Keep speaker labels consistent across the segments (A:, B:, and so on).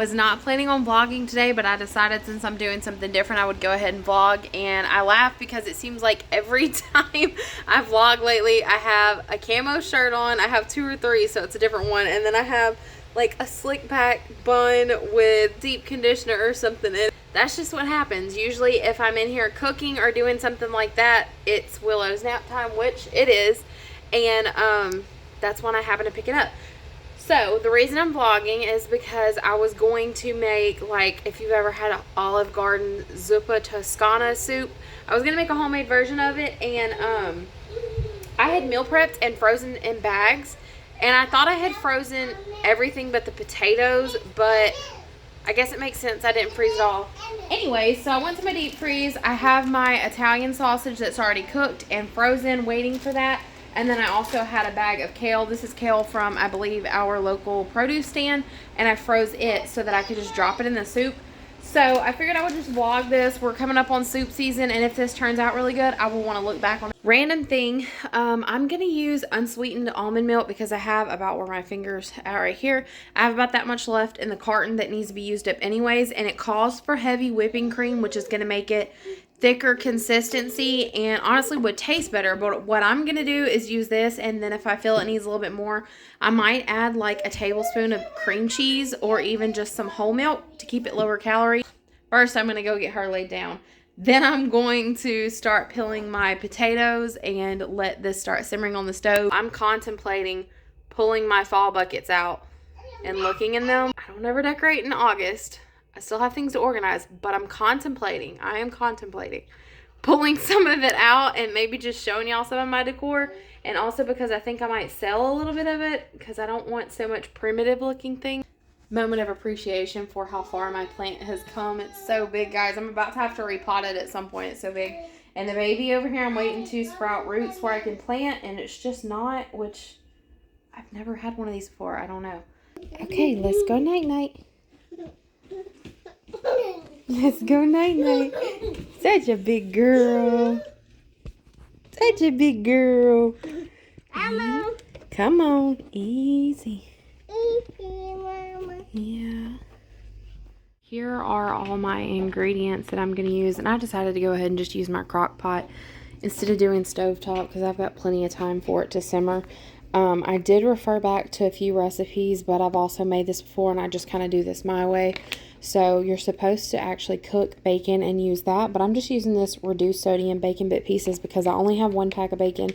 A: was not planning on vlogging today, but I decided since I'm doing something different, I would go ahead and vlog. And I laugh because it seems like every time I vlog lately, I have a camo shirt on. I have 2 or 3, so it's a different one. And then I have like a slick back bun with deep conditioner or something in. That's just what happens. Usually if I'm in here cooking or doing something like that, it's Willow's nap time, which it is. And that's when I happen to pick it up. So the reason I'm vlogging is because I was going to make, like, if you've ever had an Olive Garden Zuppa Toscana soup, I was going to make a homemade version of it. And I had meal prepped and frozen in bags. And I thought I had frozen everything but the potatoes, but I guess it makes sense I didn't freeze it all. Anyway, so I went to my deep freeze. I have my Italian sausage that's already cooked and frozen, waiting for that. And then I also had a bag of kale. This is kale from, I believe, our local produce stand. And I froze it so that I could just drop it in the soup. So I figured I would just vlog this. We're coming up on soup season. And if this turns out really good, I will want to look back on it. Random thing. I'm going to use unsweetened almond milk because I have about where my fingers are right here. I have about that much left in the carton that needs to be used up anyways. And it calls for heavy whipping cream, which is going to make it thicker consistency and honestly would taste better. But what I'm gonna do is use this, and then if I feel it needs a little bit more, I might add like a tablespoon of cream cheese or even just some whole milk to keep it lower calorie. First, I'm gonna go get her laid down. Then I'm going to start peeling my potatoes and let this start simmering on the stove. I'm contemplating pulling my fall buckets out and looking in them. I don't ever decorate in August. I still have things to organize, but I am contemplating pulling some of it out and maybe just showing y'all some of my decor. And also because I think I might sell a little bit of it because I don't want so much primitive looking things. Moment of appreciation for how far my plant has come. It's so big, guys. I'm about to have to repot it at some point. It's so big. And the baby over here, I'm waiting to sprout roots where I can plant, and it's just not, which I've never had one of these before. I don't know. Okay, let's go night-night. Let's go night-night. Such a big girl. Such a big girl. Come on. Easy. Yeah. Here are all my ingredients that I'm going to use. And I decided to go ahead and just use my crock pot instead of doing stovetop because I've got plenty of time for it to simmer. I did refer back to a few recipes, but I've also made this before and I just kind of do this my way. So you're supposed to actually cook bacon and use that, but I'm just using this reduced sodium bacon bit pieces because I only have 1 pack of bacon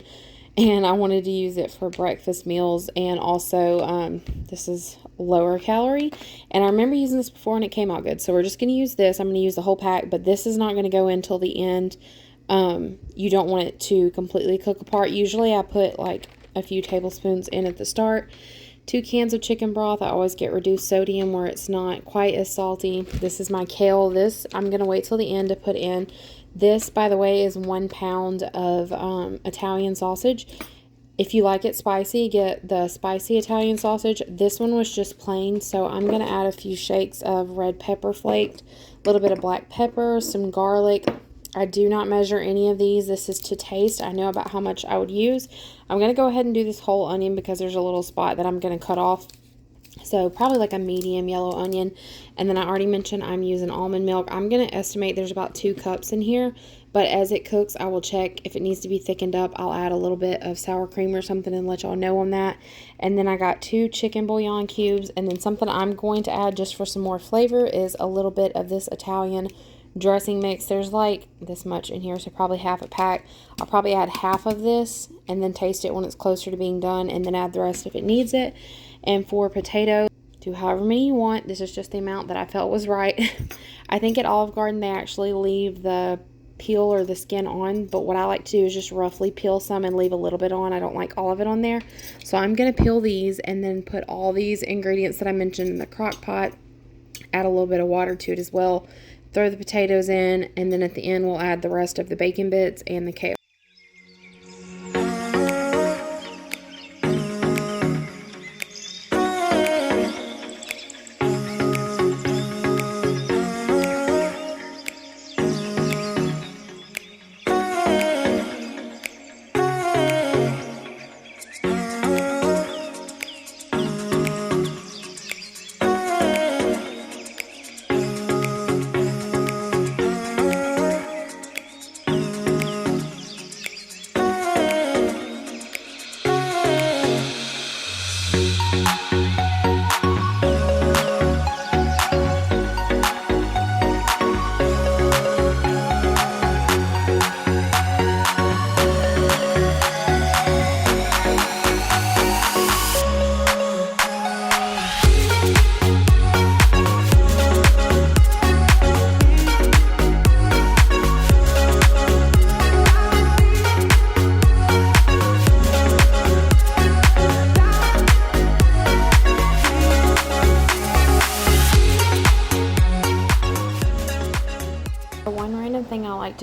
A: and I wanted to use it for breakfast meals. And also this is lower calorie, and I remember using this before and it came out good. So we're just going to use this. I'm going to use the whole pack, but this is not going to go in till the end. You don't want it to completely cook apart. Usually I put like a few tablespoons in at the start. 2 cans of chicken broth. I always get reduced sodium where it's not quite as salty. This is my kale. This I'm going to wait till the end to put in. This, by the way, is 1 pound of Italian sausage. If you like it spicy, get the spicy Italian sausage. This one was just plain, so I'm going to add a few shakes of red pepper flaked, a little bit of black pepper, some garlic. I do not measure any of these. This is to taste. I know about how much I would use. I'm going to go ahead and do this whole onion because there's a little spot that I'm going to cut off. So probably like a medium yellow onion. And then I already mentioned I'm using almond milk. I'm going to estimate there's about 2 cups in here. But as it cooks, I will check. If it needs to be thickened up, I'll add a little bit of sour cream or something and let y'all know on that. And then I got 2 chicken bouillon cubes. And then something I'm going to add just for some more flavor is a little bit of this Italian dressing mix. There's like this much in here, so probably half a pack. I'll probably add half of this and then taste it when it's closer to being done, and then add the rest if it needs it. And for potatoes, do however many you want. This is just the amount that I felt was right. I think at Olive Garden they actually leave the peel or the skin on, but what I like to do is just roughly peel some and leave a little bit on. I don't like all of it on there. So I'm going to peel these and then put all these ingredients that I mentioned in the crock pot, add a little bit of water to it as well, throw the potatoes in, and then at the end we'll add the rest of the bacon bits and the kale.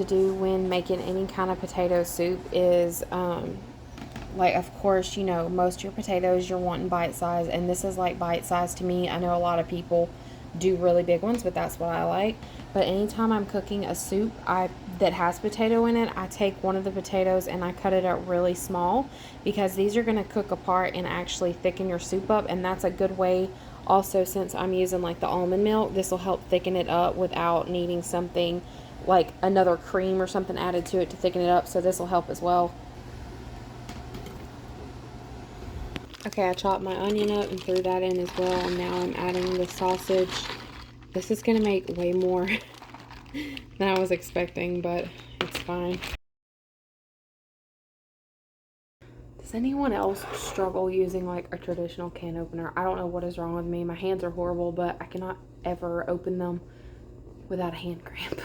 A: to do when making any kind of potato soup is, like, of course, you know, most of your potatoes you're wanting bite size, and this is like bite size to me. I know a lot of people do really big ones, but that's what I like. But anytime I'm cooking a soup that has potato in it, I take one of the potatoes and I cut it up really small, because these are going to cook apart and actually thicken your soup up. And that's a good way also, since I'm using like the almond milk, this will help thicken it up without needing something like another cream or something added to it to thicken it up. So this will help as well. Okay, I chopped my onion up and threw that in as well, and now I'm adding the sausage. This is going to make way more than I was expecting, but it's fine. Does anyone else struggle using like a traditional can opener? I don't know what is wrong with me. My hands are horrible, but I cannot ever open them without a hand cramp.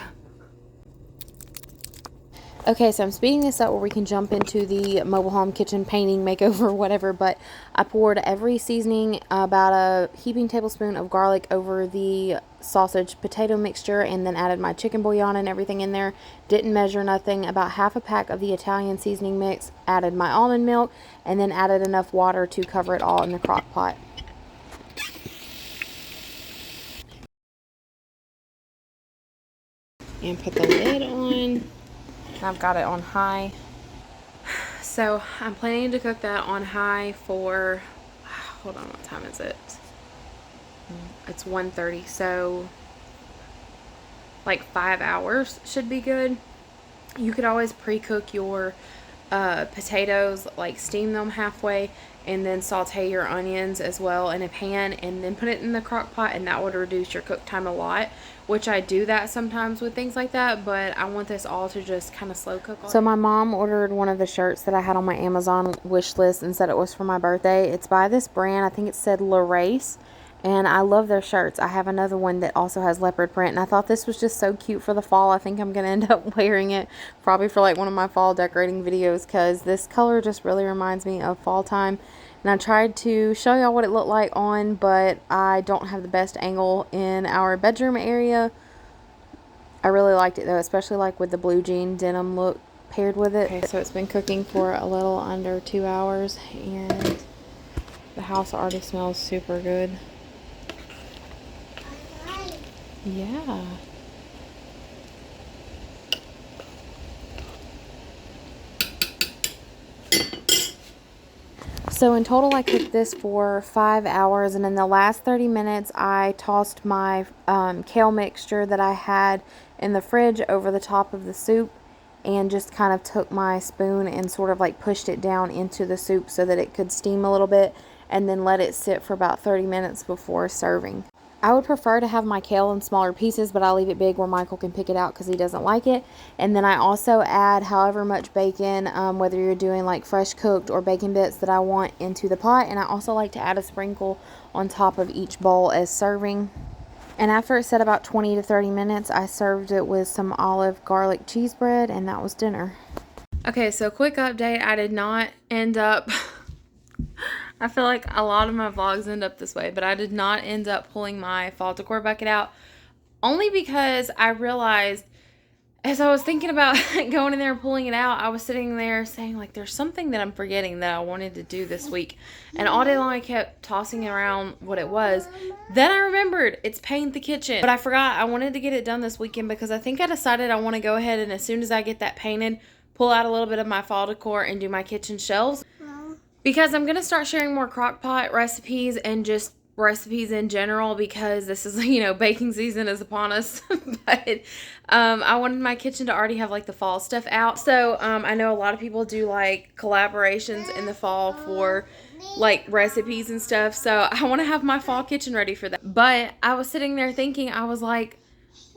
A: Okay, so I'm speeding this up where we can jump into the mobile home kitchen painting makeover, whatever, but I poured every seasoning, about a heaping tablespoon of garlic over the sausage potato mixture, and then added my chicken bouillon and everything in there. Didn't measure nothing. About half a pack of the Italian seasoning mix, added my almond milk, and then added enough water to cover it all in the crock pot. And put the lid on. I've got it on high. So I'm planning to cook that on high for, hold on, what time is it? It's 1:30, so like 5 hours should be good. You could always pre-cook your potatoes, like steam them halfway, and then saute your onions as well in a pan, and then put it in the crock pot, and that would reduce your cook time a lot, which I do that sometimes with things like that, but I want this all to just kind of slow cook. So my mom ordered one of the shirts that I had on my Amazon wish list and said it was for my birthday. It's by this brand, I think it said La Race, and I love their shirts. I have another one that also has leopard print, and I thought this was just so cute for the fall. I think I'm going to end up wearing it probably for like one of my fall decorating videos, because this color just really reminds me of fall time. And I tried to show y'all what it looked like on, but I don't have the best angle in our bedroom area. I really liked it though, especially like with the blue jean denim look paired with it. Okay, so it's been cooking for a little under 2 hours, and the house already smells super good. Yeah. So in total, I cooked this for 5 hours, and in the last 30 minutes, I tossed my kale mixture that I had in the fridge over the top of the soup, and just kind of took my spoon and sort of like pushed it down into the soup so that it could steam a little bit, and then let it sit for about 30 minutes before serving. I would prefer to have my kale in smaller pieces, but I'll leave it big where Michael can pick it out because he doesn't like it. And then I also add however much bacon, whether you're doing like fresh cooked or bacon bits that I want, into the pot. And I also like to add a sprinkle on top of each bowl as serving. And after it set about 20 to 30 minutes, I served it with some olive garlic cheese bread, and that was dinner. Okay, so quick update. I did not end up... I feel like a lot of my vlogs end up this way, but I did not end up pulling my fall decor bucket out, only because I realized as I was thinking about going in there and pulling it out, I was sitting there saying like, there's something that I'm forgetting that I wanted to do this week, and all day long I kept tossing around what it was. Then I remembered, it's paint the kitchen, but I forgot I wanted to get it done this weekend, because I think I decided I want to go ahead and as soon as I get that painted, pull out a little bit of my fall decor and do my kitchen shelves. Because I'm going to start sharing more crockpot recipes and just recipes in general, because this is, you know, baking season is upon us. But I wanted my kitchen to already have like the fall stuff out. So I know a lot of people do like collaborations in the fall for like recipes and stuff. So I want to have my fall kitchen ready for that. But I was sitting there thinking, I was like,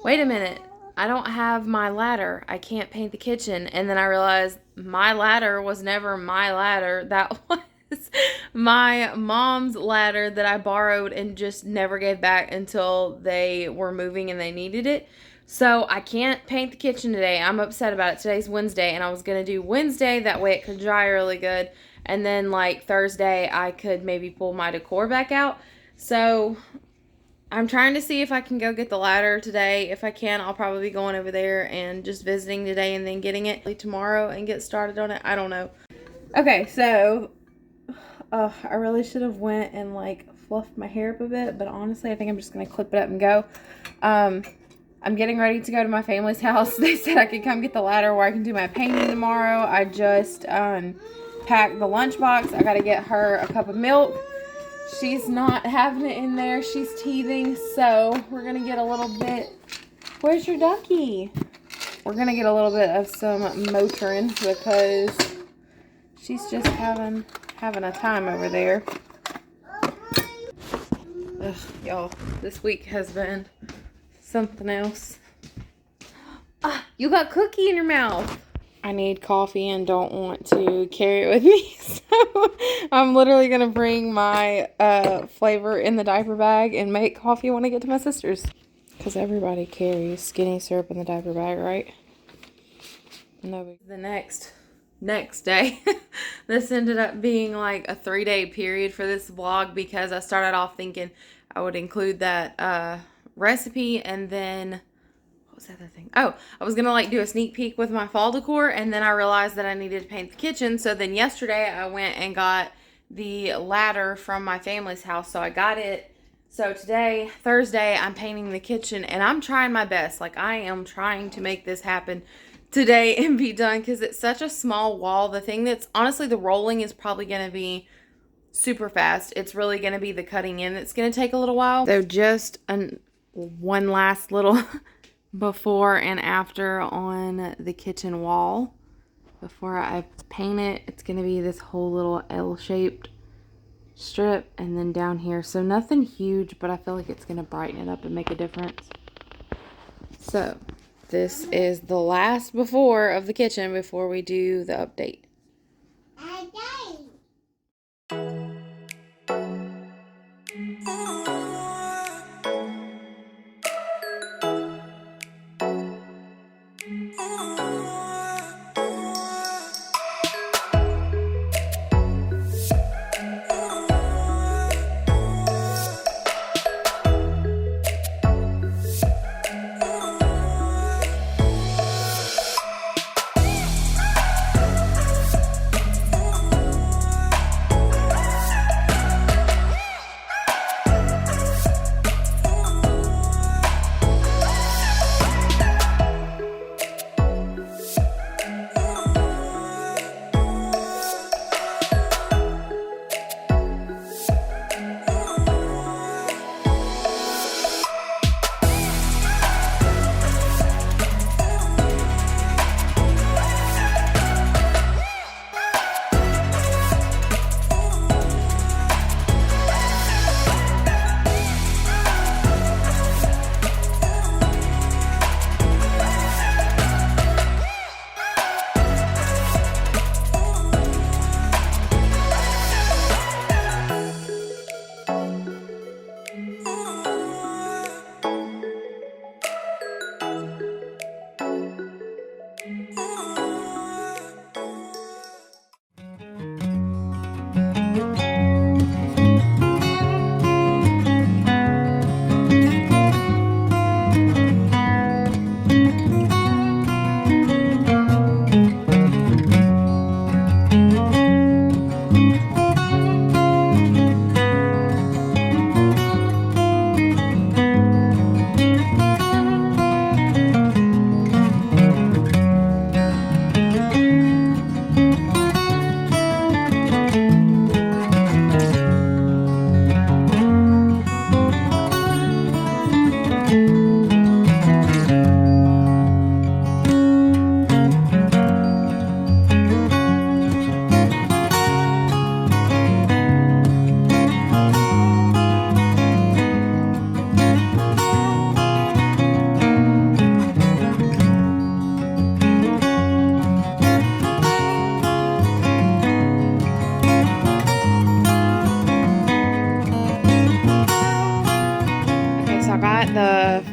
A: wait a minute. I don't have my ladder. I can't paint the kitchen. And then I realized my ladder was never my ladder. That was my mom's ladder that I borrowed and just never gave back until they were moving and they needed it. So I can't paint the kitchen today. I'm upset about it. Today's Wednesday, and I was going to do Wednesday. That way it could dry really good. And then like Thursday, I could maybe pull my decor back out. So I'm trying to see if I can go get the ladder today. If I can, I'll probably be going over there and just visiting today and then getting it tomorrow and get started on it. I don't know. Okay, so I really should have went and like fluffed my hair up a bit, but honestly, I think I'm just gonna clip it up and go. I'm getting ready to go to my family's house. They said I could come get the ladder where I can do my painting tomorrow. I just packed the lunchbox. I gotta get her a cup of milk. She's not having it in there. She's teething, so we're gonna get a little bit. Where's your ducky? We're gonna get a little bit of some Motrin because she's just having a time over there. Ugh, y'all, this week has been something else. Ah, you got cookie in your mouth. I need coffee and don't want to carry it with me, so I'm literally gonna bring my flavor in the diaper bag and make coffee when I get to my sister's. Because everybody carries skinny syrup in the diaper bag, right? No. The next day, this ended up being like a 3-day period for this vlog because I started off thinking I would include that recipe, and then what was the other thing? Oh, I was gonna like do a sneak peek with my fall decor, and then I realized that I needed to paint the kitchen. So then yesterday I went and got the ladder from my family's house, so I got it. So today, Thursday, I'm painting the kitchen, and I'm trying my best. Like, I am trying to make this happen today and be done because it's such a small wall. The thing that's honestly, the rolling is probably going to be super fast. It's really going to be the cutting in that's going to take a little while. So just one last little before and after on the kitchen wall before I paint it. It's going to be this whole little L-shaped strip, and then down here. So nothing huge, but I feel like it's going to brighten it up and make a difference. So this is the last before of the kitchen before we do the update.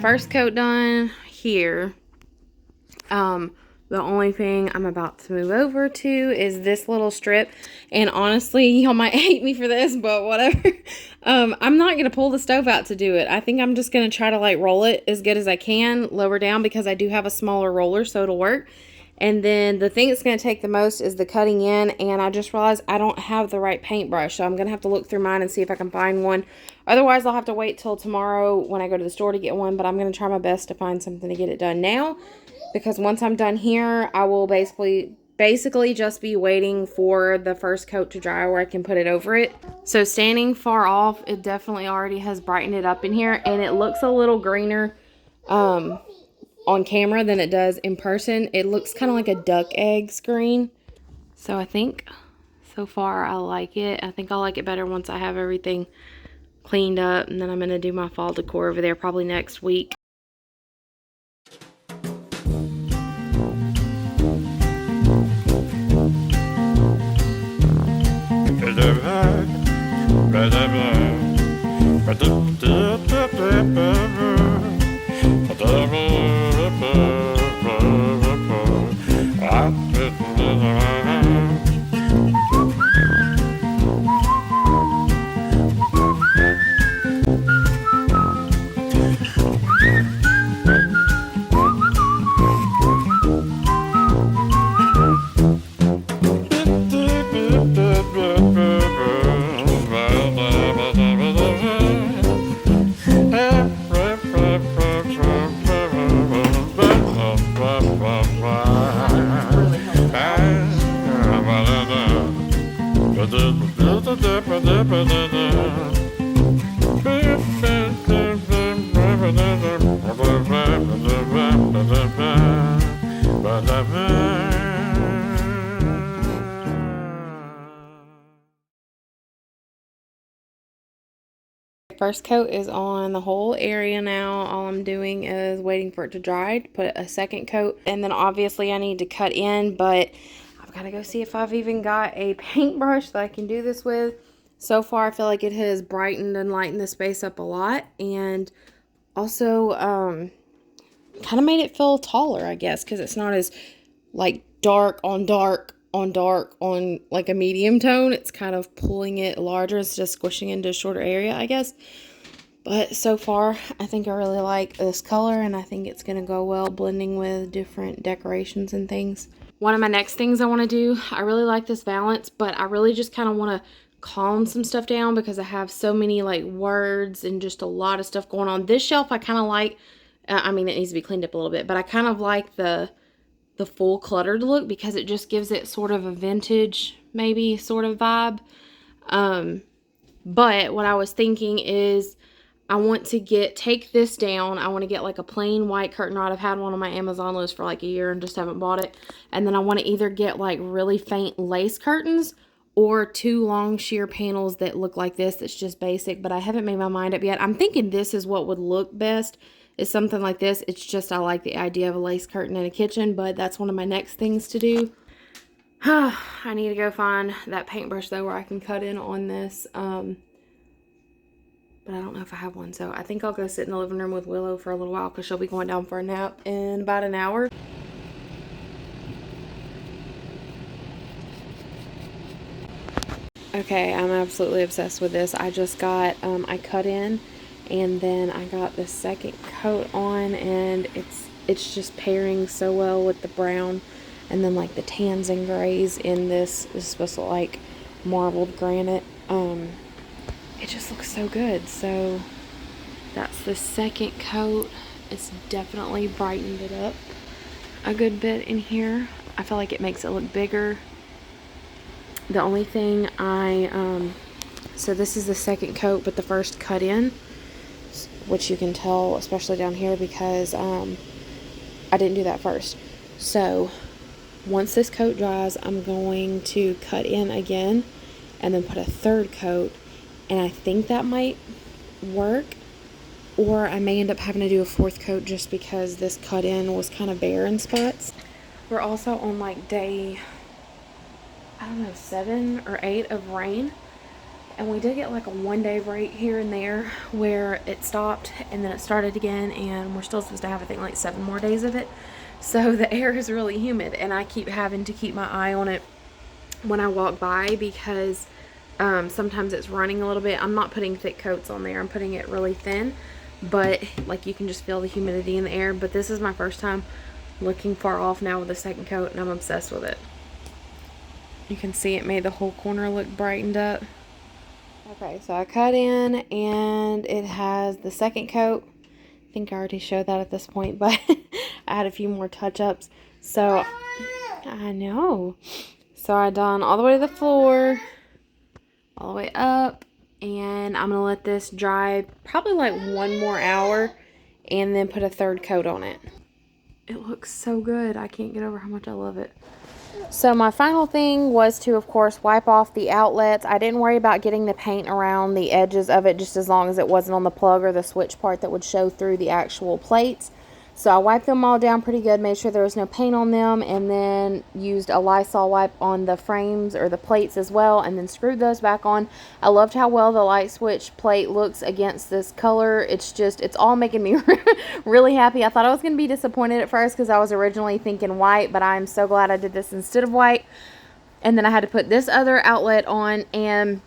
A: First coat done here. The only thing I'm about to move over to is this little strip. And honestly, y'all might hate me for this, but whatever. I'm not going to pull the stove out to do it. I think I'm just going to try to like roll it as good as I can, lower down, because I do have a smaller roller, so it'll work. And then the thing that's going to take the most is the cutting in. And I just realized I don't have the right paintbrush, so I'm going to have to look through mine and see if I can find one. Otherwise, I'll have to wait till tomorrow when I go to the store to get one. But I'm going to try my best to find something to get it done now, because once I'm done here, I will basically just be waiting for the first coat to dry where I can put it over it. So standing far off, it definitely already has brightened it up in here, and it looks a little greener on camera than it does in person. It looks kind of like a duck eggs green. So I think so far I like it. I think I'll like it better once I have everything cleaned up, and then I'm going to do my fall decor over there probably next week. First coat is on the whole area now. All I'm doing is waiting for it to dry to put a second coat, and then obviously I need to cut in, but I've got to go see if I've even got a paintbrush that I can do this with. So far I feel like it has brightened and lightened the space up a lot, and also kind of made it feel taller, I guess, because it's not as like dark on dark on dark on like a medium tone. It's kind of pulling it larger. It's just squishing into a shorter area, I guess. But so far, I think I really like this color, and I think it's going to go well blending with different decorations and things. One of my next things I want to do, I really like this valance, but I really just kind of want to calm some stuff down because I have so many like words and just a lot of stuff going on. This shelf I kind of like, I mean, it needs to be cleaned up a little bit, but I kind of like the full cluttered look because it just gives it sort of a vintage maybe sort of vibe. But what I was thinking is I want to take this down. I want to get like a plain white curtain rod. I've had one on my Amazon list for like a year and just haven't bought it. And then I want to either get like really faint lace curtains or 2 long sheer panels that look like this. It's just basic, but I haven't made my mind up yet. I'm thinking this is what would look best, is something like this. It's just I like the idea of a lace curtain in a kitchen, but that's one of my next things to do. I need to go find that paintbrush though where I can cut in on this. But I don't know if I have one, so I think I'll go sit in the living room with Willow for a little while because she'll be going down for a nap in about an hour. Okay, I'm absolutely obsessed with this. I just got, I cut in, and then I got the second coat on, and it's just pairing so well with the brown, and then like the tans and grays in this. This is supposed to look like marbled granite. It just looks so good. So that's the second coat. It's definitely brightened it up a good bit in here. I feel like it makes it look bigger. The only thing so this is the second coat, but the first cut in, which you can tell especially down here because I didn't do that first. So once this coat dries, I'm going to cut in again and then put a third coat, and I think that might work, or I may end up having to do a fourth coat just because this cut in was kind of bare in spots. We're also on like day, I don't know, 7 or 8 of rain, and we did get like a 1-day break here and there where it stopped and then it started again, and we're still supposed to have I think like 7 more days of it. So the air is really humid, and I keep having to keep my eye on it when I walk by because sometimes it's running a little bit. I'm not putting thick coats on there. I'm putting it really thin, but like you can just feel the humidity in the air. But this is my first time looking far off now with a second coat, and I'm obsessed with it. You can see it made the whole corner look brightened up. Okay, so I cut in, and it has the second coat. I think I already showed that at this point, but I had a few more touch-ups. So I know. So I done all the way to the floor, all the way up, and I'm gonna let this dry probably like 1 more hour and then put a third coat on it. It looks so good. I can't get over how much I love it. So my final thing was to, of course, wipe off the outlets. I didn't worry about getting the paint around the edges of it, just as long as it wasn't on the plug or the switch part that would show through the actual plates. So I wiped them all down pretty good, made sure there was no paint on them, and then used a Lysol wipe on the frames or the plates as well, and then screwed those back on. I loved how well the light switch plate looks against this color. It's all making me really happy. I thought I was going to be disappointed at first because I was originally thinking white, but I'm so glad I did this instead of white. And then I had to put this other outlet on, and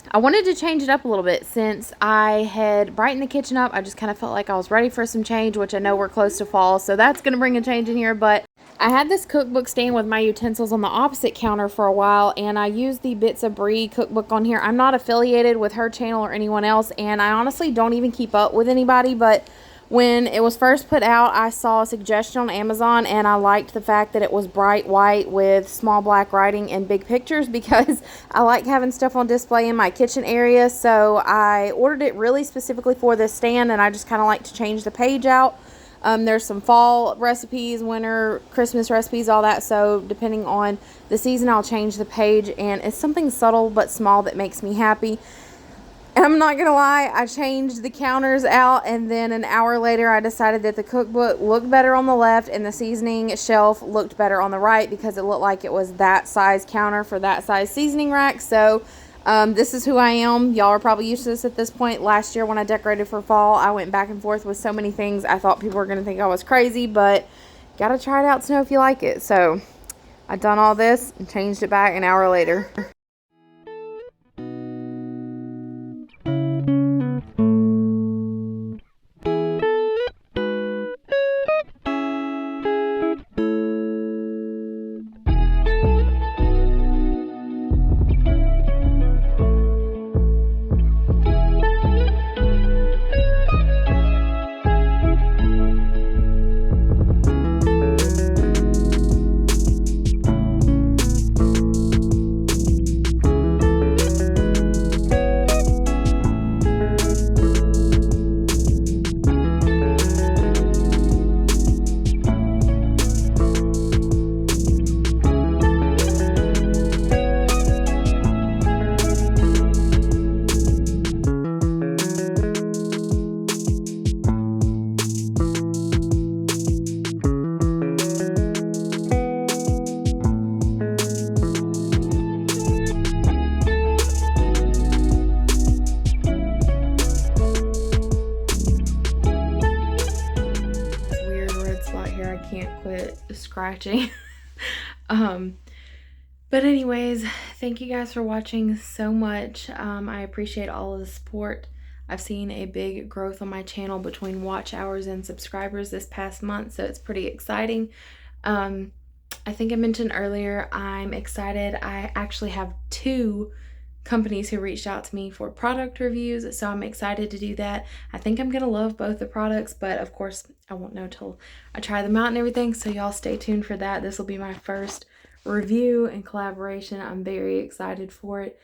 A: I wanted to change it up a little bit since I had brightened the kitchen up. I just kind of felt like I was ready for some change, which I know we're close to fall, so that's going to bring a change in here. But I had this cookbook stand with my utensils on the opposite counter for a while, and I used the Bits of Brie cookbook on here. I'm not affiliated with her channel or anyone else, and I honestly don't even keep up with anybody, but when it was first put out, I saw a suggestion on Amazon, and I liked the fact that it was bright white with small black writing and big pictures because I like having stuff on display in my kitchen area. So I ordered it really specifically for this stand, and I just kind of like to change the page out. There's some fall recipes, winter, Christmas recipes, all that. So depending on the season, I'll change the page, and it's something subtle but small that makes me happy. And I'm not gonna lie, I changed the counters out, and then an hour later I decided that the cookbook looked better on the left and the seasoning shelf looked better on the right because it looked like it was that size counter for that size seasoning rack. So this is who I am. Y'all are probably used to this at this point. Last year when I decorated for fall, I went back and forth with so many things. I thought people were gonna think I was crazy, but gotta try it out to know if you like it. So I done all this and changed it back an hour later. Scratching. But anyways, thank you guys for watching so much. I appreciate all of the support. I've seen a big growth on my channel between watch hours and subscribers this past month, so it's pretty exciting. I think I mentioned earlier, I'm excited. I actually have 2 companies who reached out to me for product reviews, so I'm excited to do that. I think I'm gonna love both the products, but of course I won't know till I try them out and everything, so y'all stay tuned for that. This will be my first review and collaboration. I'm very excited for it.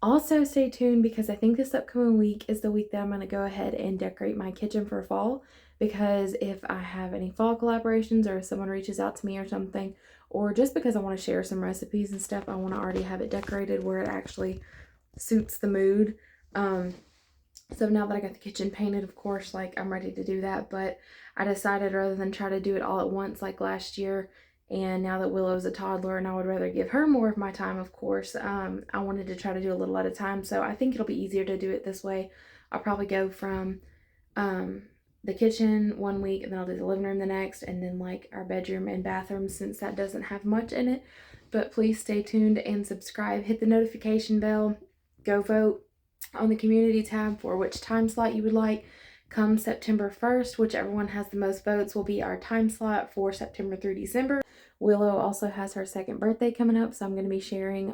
A: Also stay tuned because I think this upcoming week is the week that I'm gonna go ahead and decorate my kitchen for fall, because if I have any fall collaborations or if someone reaches out to me or something, or just because I want to share some recipes and stuff, I want to already have it decorated where it actually suits the mood. So now that I got the kitchen painted, of course, like I'm ready to do that, but I decided rather than try to do it all at once like last year, and now that Willow's a toddler and I would rather give her more of my time, of course, I wanted to try to do a little at a time. So I think it'll be easier to do it this way. I'll probably go from the kitchen one week, and then I'll do the living room the next, and then like our bedroom and bathroom, since that doesn't have much in it. But please stay tuned and subscribe. Hit the notification bell. Go vote on the community tab for which time slot you would like. Come September 1st, whichever one has the most votes will be our time slot for September through December. Willow also has her second birthday coming up, so I'm going to be sharing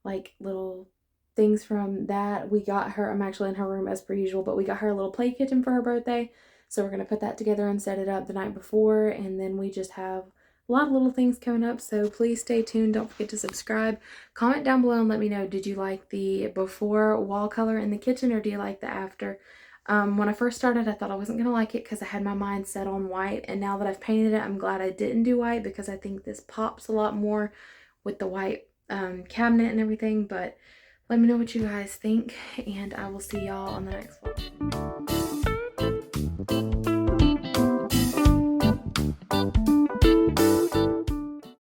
A: like little things from that. We got her, I'm actually in her room as per usual, but we got her a little play kitchen for her birthday. So we're going to put that together and set it up the night before. And then we just have a lot of little things coming up. So please stay tuned. Don't forget to subscribe. Comment down below and let me know, did you like the before wall color in the kitchen, or do you like the after? When I first started, I thought I wasn't going to like it because I had my mind set on white. And now that I've painted it, I'm glad I didn't do white, because I think this pops a lot more with the white cabinet and everything. But let me know what you guys think, and I will see y'all on the next vlog.